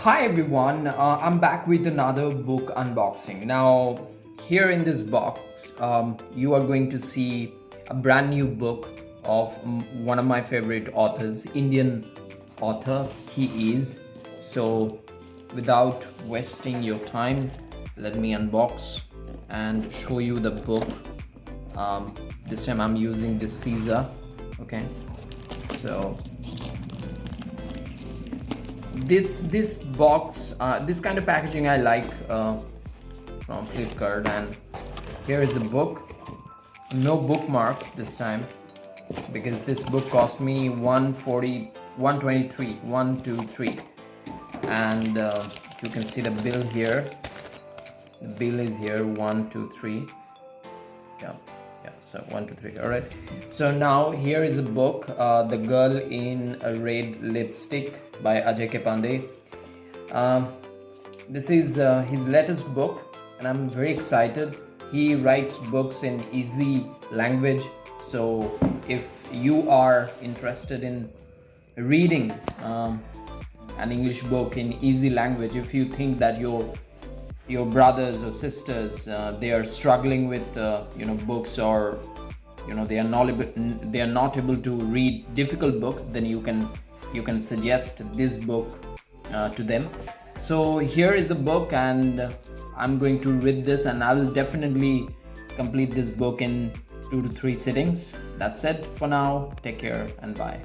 Hi everyone, I'm back with another book unboxing. Now, here in this box, you are going to see a brand new book of one of my favorite authors, Indian author he is. So, without wasting your time, let me unbox and show you the book. This time I'm using this Caesar. Okay, so this box, this kind of packaging I like from Flipkart. And here is the book. No bookmark this time because this book cost me 140 123 123, and you can see the bill here. The bill is here, 123. Yeah, so 123. All right, so now here is a book, The Girl in a Red Lipstick by Ajay K Pandey. This is his latest book and I'm very excited. He writes books in easy language, so if you are interested in reading an English book in easy language, if you think that your brothers or sisters they are struggling with books, or they are not able to read difficult books, then you can suggest this book to them. So here is the book, and I'm going to read this, and I will definitely complete this book in 2 to 3 sittings. That's it for now. Take care and bye.